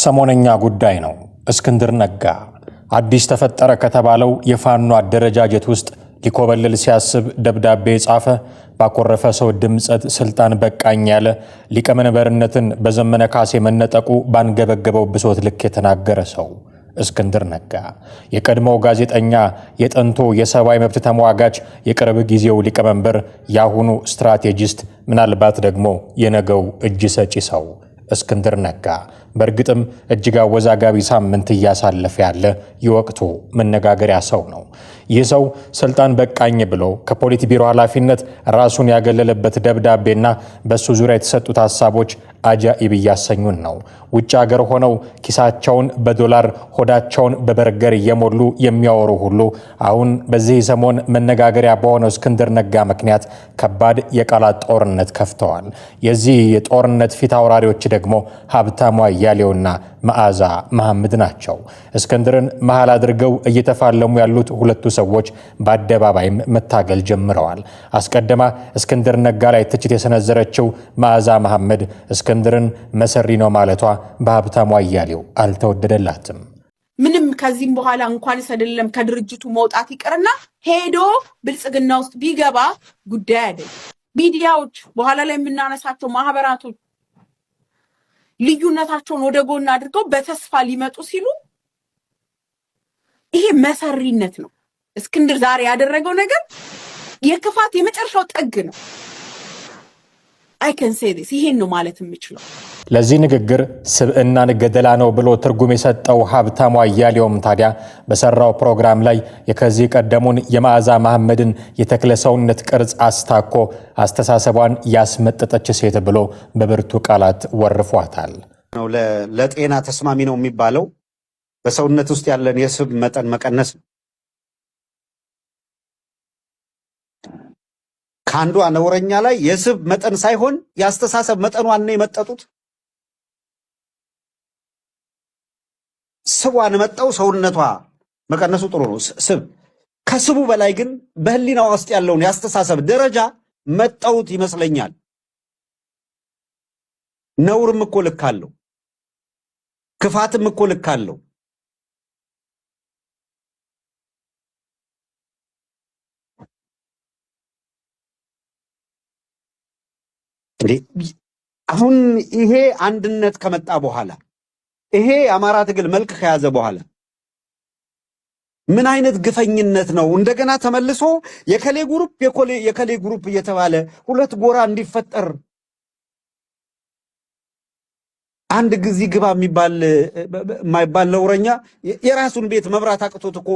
ሰሞነኛ ጉዳይ ነው። እስክንድር ነጋ አዲስ ተፈጠረ ከተባለው የፋኖ አደረጃጀት ውስጥ ሊኮበልል ሲያስብ ደብዳቤ ጻፈ። ባኮረፈ ሰው ድምጸት ስልጣን በቃኝ ያለ ሊቀመንበርነትን በዘመነ ካሴ መነጠቁ ባንገበገበው ብሶት ልክ የተናገረ ሰው እስክንድር ነጋ የቀድሞው ጋዜጠኛ፣ የጥንቱ የሰብአዊ መብት ተሟጋች፣ የቅርብ ጊዜው ሊቀመንበር፣ ያሁኑ ስትራቴጂስት፣ ምናልባት ደግሞ የነገው እጅ ሰጪ ሰው እስክንድር ነጋ በእርግጥም እጅግ አወዛጋቢ ሳምንት እያሳለፈ ያለ የወቅቱ መነጋገሪያ ሰው ነው። ይህ ሰው ስልጣን በቃኝ ብሎ ከፖሊት ቢሮ ኃላፊነት ራሱን ያገለለበት ደብዳቤና በሱ ዙሪያ የተሰጡት ሐሳቦች አጃኢብ እያሰኙን ነው። ውጭ ሀገር ሆነው ኪሳቸውን በዶላር ሆዳቸውን በበርገር እየሞሉ የሚያወሩ ሁሉ አሁን በዚህ ሰሞን መነጋገሪያ በሆነው እስክንድር ነጋ ምክንያት ከባድ የቃላት ጦርነት ከፍተዋል። የዚህ የጦርነት ፊት አውራሪዎች ደግሞ ሀብታሙ አያሌውና መዓዛ መሐመድ ናቸው። እስክንድርን መሃል አድርገው እየተፋለሙ ያሉት ሁለቱ ሰዎች በአደባባይም መታገል ጀምረዋል። አስቀድማ እስክንድር ነጋ ላይ ትችት የሰነዘረችው መዓዛ መሐመድ እስክንድርን መሰሪ ነው ማለቷ በሀብታሙ አያሌው አልተወደደላትም። ምንም ከዚህም በኋላ እንኳንስ አይደለም ከድርጅቱ መውጣት ይቅርና ሄዶ ብልጽግና ውስጥ ቢገባ ጉዳይ አይደለም። ሚዲያዎች በኋላ ላይ የምናነሳቸው ማህበራቶች ልዩነታቸውን ወደ ጎን አድርገው በተስፋ ሊመጡ ሲሉ ይሄ መሰሪነት ነው። እስክንድር ዛሬ ያደረገው ነገር የክፋት የመጨረሻው ጥግ ነው። I can say this ይሄን ነው ማለት የምችለው። ለዚህ ንግግር ስብዕናን ገደላ ነው ብሎ ትርጉም የሰጠው ሀብታሙ አያሌውም ታዲያ በሰራው ፕሮግራም ላይ የከዚህ ቀደሙን የመዓዛ መሐመድን የተክለ ሰውነት ቅርጽ አስታኮ አስተሳሰቧን ያስመጠጠች ሴት ብሎ በብርቱ ቃላት ወርፏታል። ለጤና ተስማሚ ነው የሚባለው በሰውነት ውስጥ ያለን የስብ መጠን መቀነስ ነው። ከአንዷ ነውረኛ ላይ የስብ መጠን ሳይሆን የአስተሳሰብ መጠኗን ነው የመጠጡት። ስቧን መጣው ሰውነቷ መቀነሱ ጥሩ ነው። ስብ ከስቡ በላይ ግን በህሊናዋ ውስጥ ያለውን የአስተሳሰብ ደረጃ መጣውት ይመስለኛል። ነውርም እኮ ልክ አለው፣ ክፋትም እኮ ልክ አለው። አሁን ይሄ አንድነት ከመጣ በኋላ ይሄ የአማራ ትግል መልክ ከያዘ በኋላ ምን አይነት ግፈኝነት ነው? እንደገና ተመልሶ የከሌ ግሩፕ እየተባለ ሁለት ጎራ እንዲፈጠር አንድ ጊዜ ግባ የማይባል ነውረኛ የራሱን ቤት መብራት አቅቶት እኮ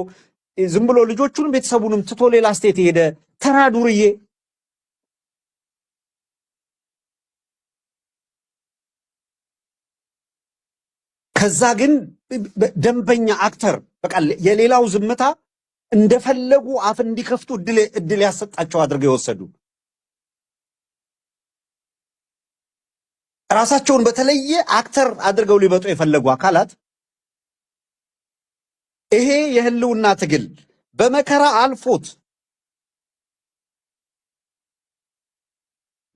ዝም ብሎ ልጆቹን ቤተሰቡንም ትቶ ሌላ ስቴት የሄደ ተራ ዱርዬ ከዛ ግን ደንበኛ አክተር በቃ የሌላው ዝምታ እንደፈለጉ አፍ እንዲከፍቱ እድል ያሰጣቸው አድርገው የወሰዱ ራሳቸውን በተለየ አክተር አድርገው ሊመጡ የፈለጉ አካላት ይሄ የህልውና ትግል በመከራ አልፎት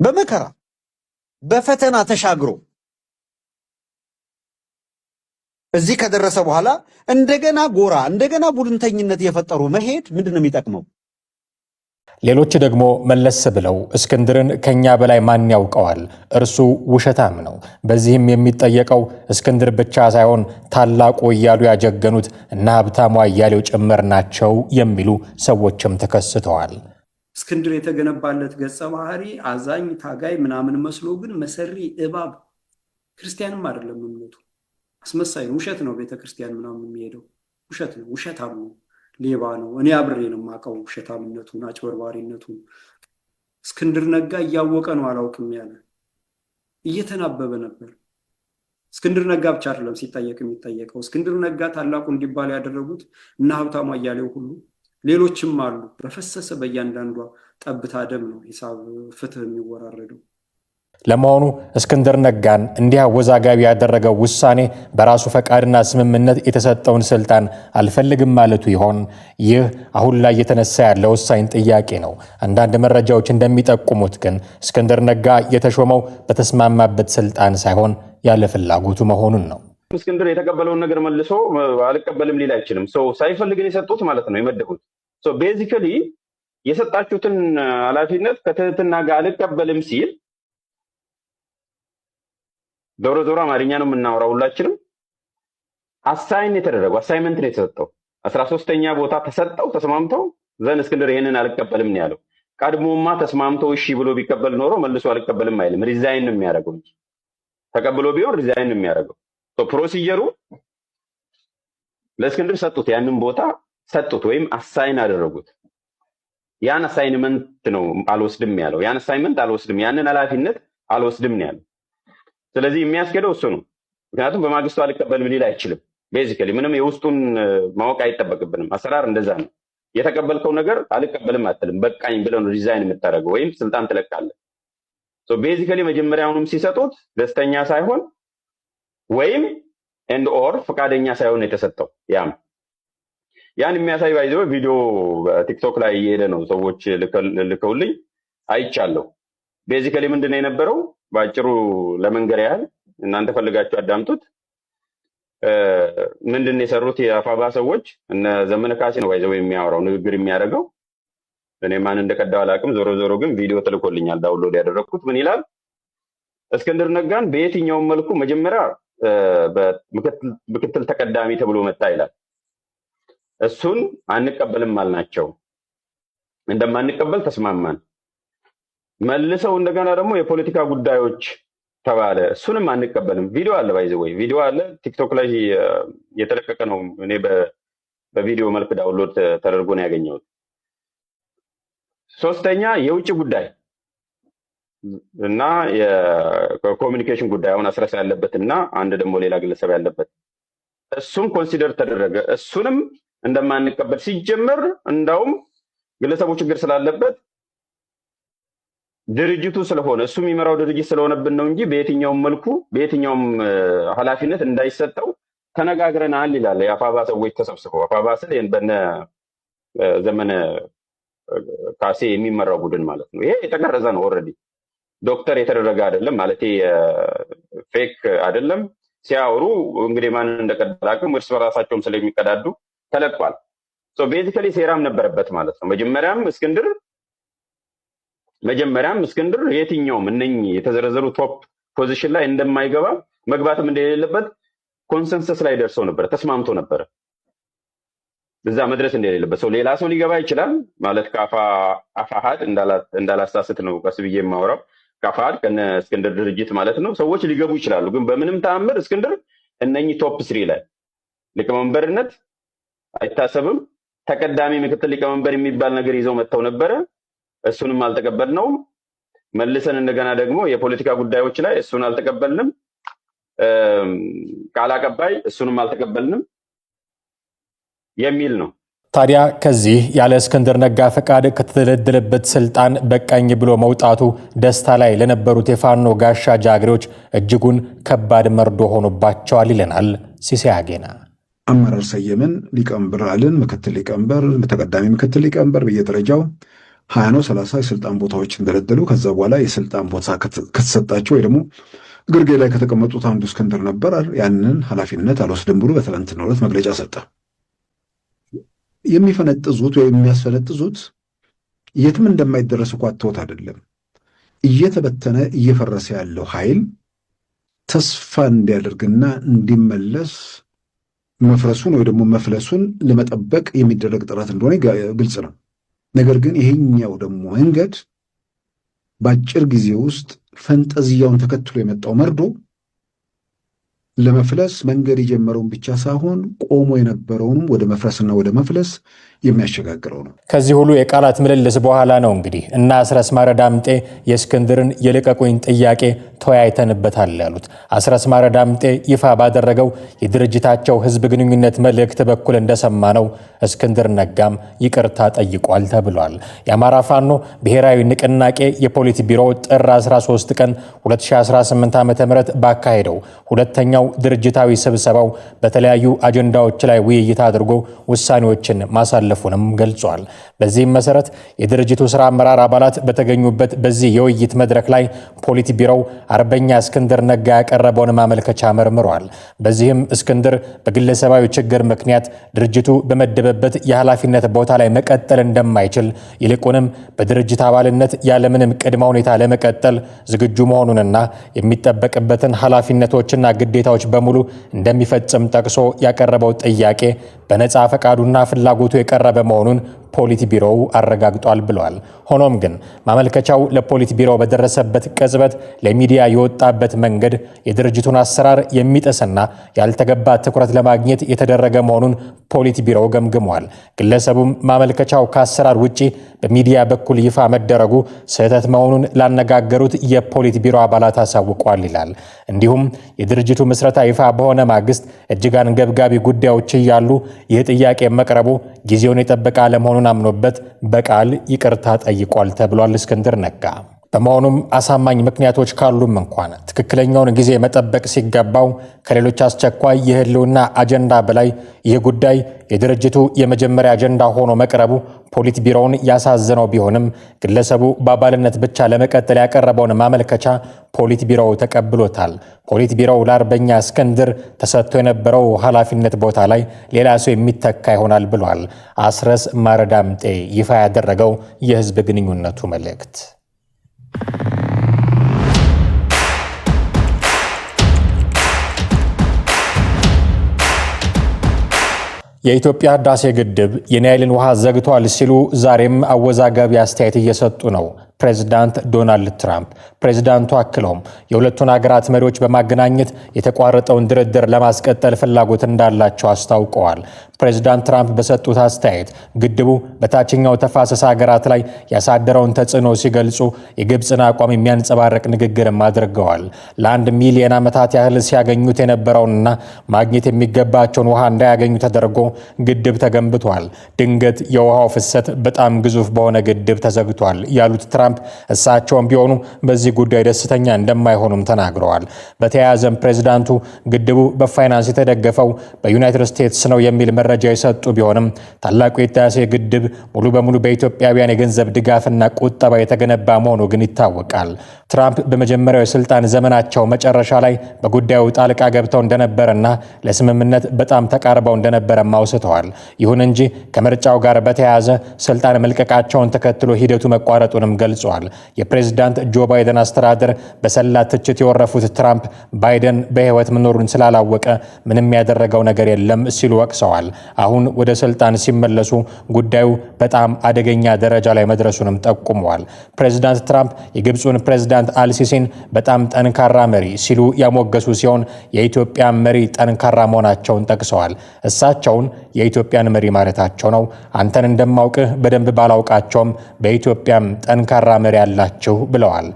በመከራ በፈተና ተሻግሮ እዚህ ከደረሰ በኋላ እንደገና ቡድንተኝነት የፈጠሩ መሄድ ምንድነው የሚጠቅመው? ሌሎች ደግሞ መለስ ብለው እስክንድርን ከኛ በላይ ማን ያውቀዋል? እርሱ ውሸታም ነው። በዚህም የሚጠየቀው እስክንድር ብቻ ሳይሆን ታላቁ እያሉ ያጀገኑት እና ሀብታሙ አያሌው ጭምር ናቸው የሚሉ ሰዎችም ተከስተዋል። እስክንድር የተገነባለት ገጸ ባህሪ አዛኝ፣ ታጋይ ምናምን መስሎ ግን መሰሪ እባብ ክርስቲያንም አይደለም እምነቱ አስመሳይ ነው። ውሸት ነው። ቤተክርስቲያን ምናምን የሚሄደው ውሸት ነው። ውሸታም ነው። ሌባ ነው። እኔ አብሬ ነው የማውቀው ውሸታምነቱን፣ አጭበርባሪነቱን። እስክንድር ነጋ እያወቀ ነው አላውቅም ያለ እየተናበበ ነበር። እስክንድር ነጋ ብቻ አይደለም ሲጠየቅ የሚጠየቀው። እስክንድር ነጋ ታላቁ እንዲባል ያደረጉት እና ሀብታሙ አያሌው ሁሉ ሌሎችም አሉ። በፈሰሰ በእያንዳንዷ ጠብታ ደም ነው ሂሳብ ፍትህ የሚወራረደው። ለመሆኑ እስክንድር ነጋን እንዲህ አወዛጋቢ ያደረገው ውሳኔ በራሱ ፈቃድና ስምምነት የተሰጠውን ስልጣን አልፈልግም ማለቱ ይሆን? ይህ አሁን ላይ የተነሳ ያለ ወሳኝ ጥያቄ ነው። አንዳንድ መረጃዎች እንደሚጠቁሙት ግን እስክንድር ነጋ የተሾመው በተስማማበት ስልጣን ሳይሆን ያለ ፍላጎቱ መሆኑን ነው። እስክንድር የተቀበለውን ነገር መልሶ አልቀበልም ሊል አይችልም። ሳይፈልግን የሰጡት ማለት ነው የመደቡት። ቤዚካሊ የሰጣችሁትን ኃላፊነት ከትህትና ጋር አልቀበልም ሲል ዞሮ ዞሮ አማርኛ ነው የምናወራው ሁላችንም። አሳይን የተደረገው አሳይመንት ነው የተሰጠው። 13ኛ ቦታ ተሰጠው ተስማምተው ዘን እስክንድር ይሄንን አልቀበልም ነው ያለው። ቀድሞማ ተስማምተው እሺ ብሎ ቢቀበል ኖሮ መልሶ አልቀበልም አይልም። ሪዛይን ነው የሚያደርገው እንጂ ተቀብሎ ቢሆን ሪዛይን ነው የሚያደርገው። ፕሮሲጀሩ ለእስክንድር ሰጡት፣ ያንን ቦታ ሰጡት ወይም አሳይን አደረጉት። ያን አሳይንመንት ነው አልወስድም ያለው። ያን አሳይንመንት አልወስድም፣ ያንን ኃላፊነት አልወስድም ነው ያለው። ስለዚህ የሚያስኬደው እሱ ነው። ምክንያቱም በማግስቱ አልቀበልም ሊል አይችልም። ቤዚካሊ ምንም የውስጡን ማወቅ አይጠበቅብንም። አሰራር እንደዛ ነው። የተቀበልከው ነገር አልቀበልም አትልም። በቃኝ ብለው ሪዛይን የምታደርገው ወይም ስልጣን ትለቃለህ። ቤዚካሊ መጀመሪያውንም ሲሰጡት ደስተኛ ሳይሆን ወይም ኤንድ ኦር ፈቃደኛ ሳይሆን የተሰጠው ያን የሚያሳይ ባይዘው ቪዲዮ ቲክቶክ ላይ እየሄደ ነው። ሰዎች ልከውልኝ አይቻለሁ። ቤዚካሊ ምንድነው የነበረው? ባጭሩ ለመንገር ያህል እናንተ ፈልጋችሁ አዳምጡት። ምንድነው የሰሩት የአፋባ ሰዎች? እነ ዘመነ ካሴ ነው ባይዘው የሚያወራው ንግግር የሚያደርገው። እኔ ማን እንደቀዳው አላውቅም። ዞሮ ዞሮ ግን ቪዲዮ ተልኮልኛል፣ ዳውንሎድ ያደረኩት። ምን ይላል? እስክንድር ነጋን በየትኛውም መልኩ መጀመሪያ ምክትል ተቀዳሚ ተብሎ መጣ ይላል። እሱን አንቀበልም አልናቸው። እንደማንቀበል ተስማማን። መልሰው እንደገና ደግሞ የፖለቲካ ጉዳዮች ተባለ። እሱንም አንቀበልም። ቪዲዮ አለ፣ ባይዘው ቪዲዮ አለ ቲክቶክ ላይ የተለቀቀ ነው። እኔ በቪዲዮ መልክ ዳውንሎድ ተደርጎ ነው ያገኘሁት። ሶስተኛ የውጭ ጉዳይ እና የኮሚኒኬሽን ጉዳይ አሁን አስረሳ ያለበት እና አንድ ደግሞ ሌላ ግለሰብ ያለበት እሱም ኮንሲደር ተደረገ። እሱንም እንደማንቀበል ሲጀመር እንዳውም ግለሰቡ ችግር ስላለበት ድርጅቱ ስለሆነ እሱ የሚመራው ድርጅት ስለሆነብን ነው እንጂ በየትኛውም መልኩ በየትኛውም ኃላፊነት እንዳይሰጠው ተነጋግረናል ይላል። የአፋባ ሰዎች ተሰብስበው አፋባ ስለ በነ ዘመነ ካሴ የሚመራው ቡድን ማለት ነው። ይሄ የተቀረጸ ነው። ኦልሬዲ ዶክተር የተደረገ አይደለም ማለት ፌክ አይደለም። ሲያወሩ እንግዲህ ማን እንደቀዳላቅም እርስ በራሳቸውም ስለሚቀዳዱ ተለቋል። ቤዚካሊ ሴራም ነበረበት ማለት ነው። መጀመሪያም እስክንድር የትኛውም እነኚህ የተዘረዘሩ ቶፕ ፖዚሽን ላይ እንደማይገባ መግባትም እንደሌለበት ኮንሰንሰስ ላይ ደርሰው ነበር፣ ተስማምቶ ነበር። እዛ መድረስ እንደሌለበት ሰው ሌላ ሰው ሊገባ ይችላል ማለት ከአፋሃድ እንዳላሳስት ነው ቀስ ብዬ የማወራው። ከአፋሃድ ከነ እስክንድር ድርጅት ማለት ነው ሰዎች ሊገቡ ይችላሉ። ግን በምንም ተአምር እስክንድር እነኚህ ቶፕ 3 ላይ ሊቀመንበርነት አይታሰብም። ተቀዳሚ ምክትል ሊቀመንበር የሚባል ነገር ይዘው መጥተው ነበረ። እሱንም አልተቀበልነውም። መልሰን እንደገና ደግሞ የፖለቲካ ጉዳዮች ላይ እሱን አልተቀበልንም። ቃል አቀባይ እሱንም አልተቀበልንም የሚል ነው። ታዲያ ከዚህ ያለ እስክንድር ነጋ ፈቃድ ከተደለደለበት ስልጣን በቃኝ ብሎ መውጣቱ ደስታ ላይ ለነበሩት የፋኖ ጋሻ ጃግሬዎች እጅጉን ከባድ መርዶ ሆኖባቸዋል ይለናል ሲሳይ አጌና። አመራር ሰየምን፣ ሊቀመንበር አልን፣ ምክትል ሊቀመንበር፣ ተቀዳሚ ምክትል ሊቀመንበር በየደረጃው 20 ነው 30 የስልጣን ቦታዎችን ደለደሉ። ከዛ በኋላ የስልጣን ቦታ ከተሰጣቸው ወይ ደግሞ ግርጌ ላይ ከተቀመጡት አንዱ እስክንድር ነበር። ያንን ኃላፊነት አልወስድም ብሎ በትናንትናው ዕለት መግለጫ ሰጠ። የሚፈነጥዙት ወይም የሚያስፈነጥዙት የትም እንደማይደረስ እኮ አትወት አይደለም። እየተበተነ እየፈረሰ ያለው ኃይል ተስፋ እንዲያደርግና እንዲመለስ መፍረሱን ወይ ደግሞ መፍለሱን ለመጠበቅ የሚደረግ ጥረት እንደሆነ ግልጽ ነው። ነገር ግን ይሄኛው ደግሞ መንገድ በአጭር ጊዜ ውስጥ ፈንጠዝያውን ተከትሎ የመጣው መርዶ ለመፍለስ መንገድ የጀመረውን ብቻ ሳይሆን ቆሞ የነበረውንም ወደ መፍረስና ወደ መፍለስ የሚያሸጋግረው ነው። ከዚህ ሁሉ የቃላት ምልልስ በኋላ ነው እንግዲህ እና አስረስ ማረ ዳምጤ የእስክንድርን የልቀቁኝ ጥያቄ ተወያይተንበታል ያሉት። አስረስ ማረ ዳምጤ ይፋ ባደረገው የድርጅታቸው ህዝብ ግንኙነት መልእክት በኩል እንደሰማ ነው እስክንድር ነጋም ይቅርታ ጠይቋል ተብሏል። የአማራ ፋኖ ብሔራዊ ንቅናቄ የፖሊት ቢሮ ጥር 13 ቀን 2018 ዓ.ም ባካሄደው ሁለተኛው በዋነኛው ድርጅታዊ ስብሰባው በተለያዩ አጀንዳዎች ላይ ውይይት አድርጎ ውሳኔዎችን ማሳለፉንም ገልጿል። በዚህም መሰረት የድርጅቱ ስራ አመራር አባላት በተገኙበት በዚህ የውይይት መድረክ ላይ ፖሊት ቢሮው አርበኛ እስክንድር ነጋ ያቀረበውን ማመልከቻ መርምሯል። በዚህም እስክንድር በግለሰባዊ ችግር ምክንያት ድርጅቱ በመደበበት የኃላፊነት ቦታ ላይ መቀጠል እንደማይችል ይልቁንም በድርጅት አባልነት ያለምንም ቅድመ ሁኔታ ለመቀጠል ዝግጁ መሆኑንና የሚጠበቅበትን ኃላፊነቶችና ግዴታዎች በሙሉ እንደሚፈጽም ጠቅሶ ያቀረበው ጥያቄ በነጻ ፈቃዱና ፍላጎቱ የቀረበ መሆኑን ፖሊት ቢሮው አረጋግጧል ብሏል። ሆኖም ግን ማመልከቻው ለፖሊት ቢሮው በደረሰበት ቅጽበት ለሚዲያ የወጣበት መንገድ የድርጅቱን አሰራር የሚጥስና ያልተገባ ትኩረት ለማግኘት የተደረገ መሆኑን ፖሊት ቢሮው ገምግሟል። ግለሰቡም ማመልከቻው ከአሰራር ውጪ በሚዲያ በኩል ይፋ መደረጉ ስህተት መሆኑን ላነጋገሩት የፖሊት ቢሮ አባላት አሳውቋል ይላል። እንዲሁም የድርጅቱ ምስረታ ይፋ በሆነ ማግስት እጅግ አንገብጋቢ ጉዳዮች እያሉ ይህ ጥያቄ መቅረቡ ጊዜውን የጠበቀ አለመሆኑን አምኖበት በቃል ይቅርታ ጠይቋል ተብሏል እስክንድር ነጋ። በመሆኑም አሳማኝ ምክንያቶች ካሉም እንኳን ትክክለኛውን ጊዜ መጠበቅ ሲገባው ከሌሎች አስቸኳይ የህልውና አጀንዳ በላይ ይህ ጉዳይ የድርጅቱ የመጀመሪያ አጀንዳ ሆኖ መቅረቡ ፖሊት ቢሮውን ያሳዘነው ቢሆንም ግለሰቡ በአባልነት ብቻ ለመቀጠል ያቀረበውን ማመልከቻ ፖሊት ቢሮው ተቀብሎታል። ፖሊት ቢሮው ለአርበኛ እስክንድር ተሰጥቶ የነበረው ኃላፊነት ቦታ ላይ ሌላ ሰው የሚተካ ይሆናል ብሏል። አስረስ ማረዳምጤ ይፋ ያደረገው የህዝብ ግንኙነቱ መልእክት። የኢትዮጵያ ህዳሴ ግድብ የናይልን ውሃ ዘግቷል ሲሉ ዛሬም አወዛጋቢ አስተያየት እየሰጡ ነው ፕሬዝዳንት ዶናልድ ትራምፕ። ፕሬዝዳንቱ አክለውም የሁለቱን ሀገራት መሪዎች በማገናኘት የተቋረጠውን ድርድር ለማስቀጠል ፍላጎት እንዳላቸው አስታውቀዋል። ፕሬዝዳንት ትራምፕ በሰጡት አስተያየት ግድቡ በታችኛው ተፋሰስ ሀገራት ላይ ያሳደረውን ተጽዕኖ ሲገልጹ የግብፅን አቋም የሚያንጸባርቅ ንግግርም አድርገዋል። ለ1 ሚሊዮን ዓመታት ያህል ሲያገኙት የነበረውንና ማግኘት የሚገባቸውን ውሃ እንዳያገኙ ተደርጎ ግድብ ተገንብቷል። ድንገት የውሃው ፍሰት በጣም ግዙፍ በሆነ ግድብ ተዘግቷል ያሉት ትራምፕ እሳቸውም ቢሆኑ በዚህ ጉዳይ ደስተኛ እንደማይሆኑም ተናግረዋል። በተያያዘም ፕሬዝዳንቱ ግድቡ በፋይናንስ የተደገፈው በዩናይትድ ስቴትስ ነው የሚል መረጃ የሰጡ ቢሆንም ታላቁ የህዳሴ ግድብ ሙሉ በሙሉ በኢትዮጵያውያን የገንዘብ ድጋፍና ቁጠባ የተገነባ መሆኑ ግን ይታወቃል። ትራምፕ በመጀመሪያው የስልጣን ዘመናቸው መጨረሻ ላይ በጉዳዩ ጣልቃ ገብተው እንደነበረና ለስምምነት በጣም ተቃርበው እንደነበረ አውስተዋል። ይሁን እንጂ ከምርጫው ጋር በተያያዘ ስልጣን መልቀቃቸውን ተከትሎ ሂደቱ መቋረጡንም ገልጸዋል። የፕሬዝዳንት ጆ ባይደን አስተዳደር በሰላ ትችት የወረፉት ትራምፕ ባይደን በህይወት መኖሩን ስላላወቀ ምንም ያደረገው ነገር የለም ሲሉ ወቅሰዋል። አሁን ወደ ስልጣን ሲመለሱ ጉዳዩ በጣም አደገኛ ደረጃ ላይ መድረሱንም ጠቁመዋል። ፕሬዝዳንት ትራምፕ የግብፁን ፕሬዝዳንት አልሲሲን በጣም ጠንካራ መሪ ሲሉ ያሞገሱ ሲሆን የኢትዮጵያ መሪ ጠንካራ መሆናቸውን ጠቅሰዋል። እሳቸውን የኢትዮጵያን መሪ ማለታቸው ነው። አንተን እንደማውቅህ በደንብ ባላውቃቸውም በኢትዮጵያም ጠንካራ መሪ ያላችሁ ብለዋል።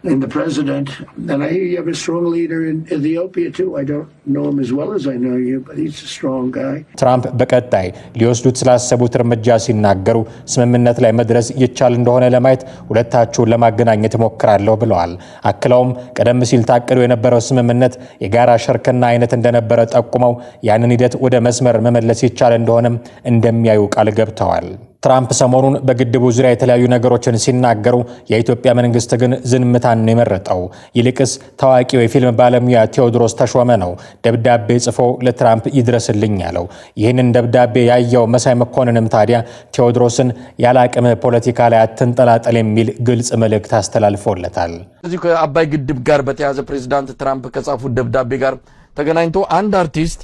in the president, and I hear you have a strong leader in Ethiopia too. I don't know him as well as I know you, but he's a strong guy. ትራምፕ በቀጣይ ሊወስዱት ስላሰቡት እርምጃ ሲናገሩ ስምምነት ላይ መድረስ ይቻል እንደሆነ ለማየት ሁለታቸውን ለማገናኘት ሞክራለሁ ብለዋል። አክለውም ቀደም ሲል ታቅዶ የነበረው ስምምነት የጋራ ሽርክና አይነት እንደነበረ ጠቁመው ያንን ሂደት ወደ መስመር መመለስ ይቻል እንደሆነም እንደሚያዩ ቃል ገብተዋል። ትራምፕ ሰሞኑን በግድቡ ዙሪያ የተለያዩ ነገሮችን ሲናገሩ የኢትዮጵያ መንግስት ግን ዝምታን የመረጠው። ይልቅስ ታዋቂው የፊልም ባለሙያ ቴዎድሮስ ተሾመ ነው ደብዳቤ ጽፎ ለትራምፕ ይድረስልኝ ያለው። ይህንን ደብዳቤ ያየው መሳይ መኮንንም ታዲያ ቴዎድሮስን ያላቅም ፖለቲካ ላይ አትንጠላጠል የሚል ግልጽ መልእክት አስተላልፎለታል። እዚህ ከአባይ ግድብ ጋር በተያያዘ ፕሬዝዳንት ትራምፕ ከጻፉት ደብዳቤ ጋር ተገናኝቶ አንድ አርቲስት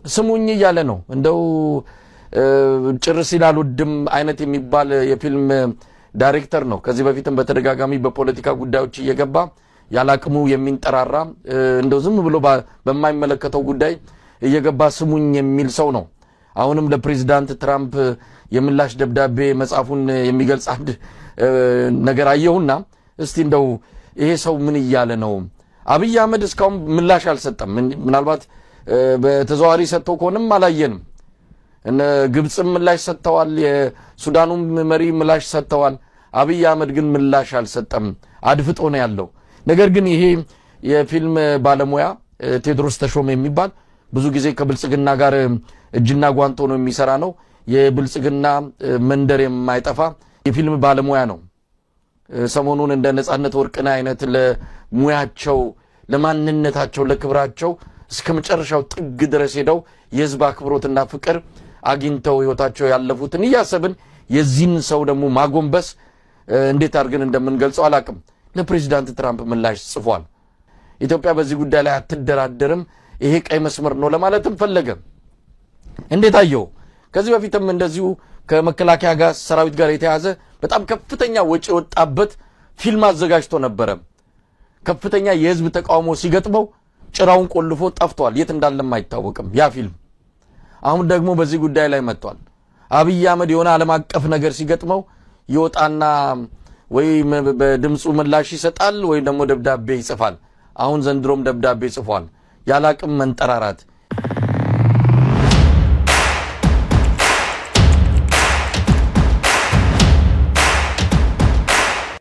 ስሙኝ እያለ ነው እንደው ጭርስ ይላል ወድም አይነት የሚባል የፊልም ዳይሬክተር ነው። ከዚህ በፊትም በተደጋጋሚ በፖለቲካ ጉዳዮች እየገባ ያላቅሙ የሚንጠራራ እንደው ዝም ብሎ በማይመለከተው ጉዳይ እየገባ ስሙኝ የሚል ሰው ነው። አሁንም ለፕሬዝዳንት ትራምፕ የምላሽ ደብዳቤ መጻፉን የሚገልጽ አንድ ነገር አየሁና እስቲ እንደው ይሄ ሰው ምን እያለ ነው? አብይ አህመድ እስካሁን ምላሽ አልሰጠም። ምናልባት በተዘዋዋሪ ሰጥተው ከሆነም አላየንም። ግብጽም ምላሽ ሰጥተዋል። የሱዳኑም መሪ ምላሽ ሰጥተዋል። አብይ አህመድ ግን ምላሽ አልሰጠም። አድፍጦ ነው ያለው። ነገር ግን ይሄ የፊልም ባለሙያ ቴዎድሮስ ተሾመ የሚባል ብዙ ጊዜ ከብልጽግና ጋር እጅና ጓንት ሆኖ የሚሰራ ነው። የብልጽግና መንደር የማይጠፋ የፊልም ባለሙያ ነው። ሰሞኑን እንደ ነጻነት ወርቅነህ አይነት ለሙያቸው፣ ለማንነታቸው፣ ለክብራቸው እስከ መጨረሻው ጥግ ድረስ ሄደው የህዝብ አክብሮትና ፍቅር አግኝተው ህይወታቸው ያለፉትን እያሰብን የዚህን ሰው ደግሞ ማጎንበስ እንዴት አድርገን እንደምንገልጸው አላቅም። ለፕሬዚዳንት ትራምፕ ምላሽ ጽፏል። ኢትዮጵያ በዚህ ጉዳይ ላይ አትደራደርም፣ ይሄ ቀይ መስመር ነው ለማለትም ፈለገ። እንዴት አየው? ከዚህ በፊትም እንደዚሁ ከመከላከያ ጋር ሰራዊት ጋር የተያዘ በጣም ከፍተኛ ወጪ ወጣበት ፊልም አዘጋጅቶ ነበረ። ከፍተኛ የህዝብ ተቃውሞ ሲገጥመው ጭራውን ቆልፎ ጠፍቷል። የት እንዳለም አይታወቅም ያ ፊልም። አሁን ደግሞ በዚህ ጉዳይ ላይ መጥቷል። አብይ አህመድ የሆነ ዓለም አቀፍ ነገር ሲገጥመው ይወጣና ወይ በድምፁ ምላሽ ይሰጣል ወይ ደግሞ ደብዳቤ ይጽፋል። አሁን ዘንድሮም ደብዳቤ ጽፏል። ያላቅም መንጠራራት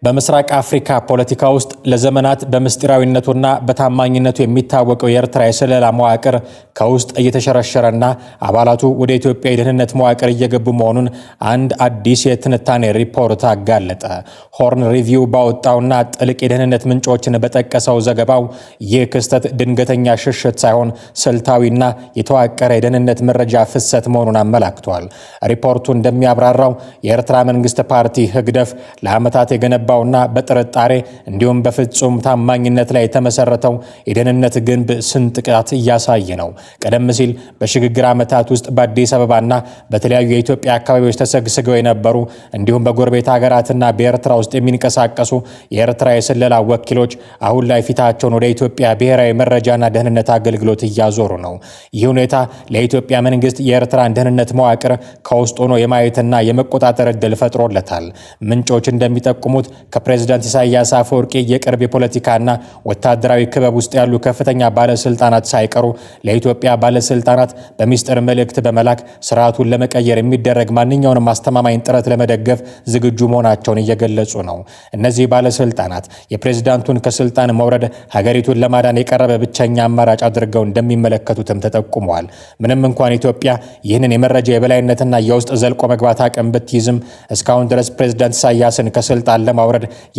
በምስራቅ አፍሪካ ፖለቲካ ውስጥ ለዘመናት በምስጢራዊነቱና በታማኝነቱ የሚታወቀው የኤርትራ የስለላ መዋቅር ከውስጥ እየተሸረሸረና አባላቱ ወደ ኢትዮጵያ የደህንነት መዋቅር እየገቡ መሆኑን አንድ አዲስ የትንታኔ ሪፖርት አጋለጠ። ሆርን ሪቪው ባወጣውና ጥልቅ የደህንነት ምንጮችን በጠቀሰው ዘገባው ይህ ክስተት ድንገተኛ ሽሽት ሳይሆን ስልታዊና የተዋቀረ የደህንነት መረጃ ፍሰት መሆኑን አመላክቷል። ሪፖርቱ እንደሚያብራራው የኤርትራ መንግስት ፓርቲ ህግደፍ ለዓመታት የገነባ ና በጥርጣሬ እንዲሁም በፍጹም ታማኝነት ላይ የተመሰረተው የደህንነት ግንብ ስንጥቃት እያሳየ ነው። ቀደም ሲል በሽግግር ዓመታት ውስጥ በአዲስ አበባና በተለያዩ የኢትዮጵያ አካባቢዎች ተሰግስገው የነበሩ እንዲሁም በጎረቤት ሀገራትና በኤርትራ ውስጥ የሚንቀሳቀሱ የኤርትራ የስለላ ወኪሎች አሁን ላይ ፊታቸውን ወደ ኢትዮጵያ ብሔራዊ መረጃና ደህንነት አገልግሎት እያዞሩ ነው። ይህ ሁኔታ ለኢትዮጵያ መንግስት የኤርትራን ደህንነት መዋቅር ከውስጥ ሆኖ የማየትና የመቆጣጠር ዕድል ፈጥሮለታል። ምንጮች እንደሚጠቁሙት ከፕሬዝዳንት ኢሳያስ አፈወርቂ የቅርብ የፖለቲካና ወታደራዊ ክበብ ውስጥ ያሉ ከፍተኛ ባለስልጣናት ሳይቀሩ ለኢትዮጵያ ባለስልጣናት በሚስጥር መልእክት በመላክ ስርዓቱን ለመቀየር የሚደረግ ማንኛውንም አስተማማኝ ጥረት ለመደገፍ ዝግጁ መሆናቸውን እየገለጹ ነው። እነዚህ ባለስልጣናት የፕሬዝዳንቱን ከስልጣን መውረድ ሀገሪቱን ለማዳን የቀረበ ብቸኛ አማራጭ አድርገው እንደሚመለከቱትም ተጠቁመዋል። ምንም እንኳን ኢትዮጵያ ይህንን የመረጃ የበላይነትና የውስጥ ዘልቆ መግባት አቅም ብትይዝም እስካሁን ድረስ ፕሬዝዳንት ኢሳያስን ከስልጣን ለማውረድ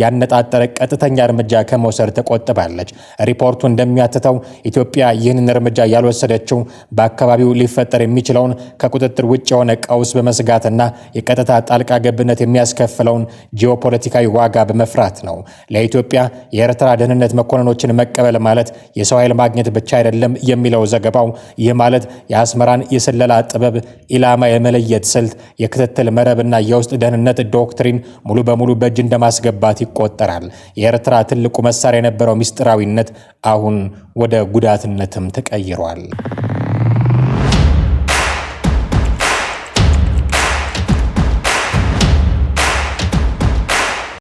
ያነጣጠረ ቀጥተኛ እርምጃ ከመውሰድ ተቆጥባለች። ሪፖርቱ እንደሚያትተው ኢትዮጵያ ይህንን እርምጃ ያልወሰደችው በአካባቢው ሊፈጠር የሚችለውን ከቁጥጥር ውጭ የሆነ ቀውስ በመስጋትና የቀጥታ ጣልቃ ገብነት የሚያስከፍለውን ጂኦፖለቲካዊ ዋጋ በመፍራት ነው። ለኢትዮጵያ የኤርትራ ደህንነት መኮንኖችን መቀበል ማለት የሰው ኃይል ማግኘት ብቻ አይደለም የሚለው ዘገባው፣ ይህ ማለት የአስመራን የስለላ ጥበብ፣ ኢላማ የመለየት ስልት፣ የክትትል መረብና የውስጥ ደህንነት ዶክትሪን ሙሉ በሙሉ በእጅ እንደማስገባት ይቆጠራል። የኤርትራ ትልቁ መሳሪያ የነበረው ምስጢራዊነት አሁን ወደ ጉዳትነትም ተቀይሯል።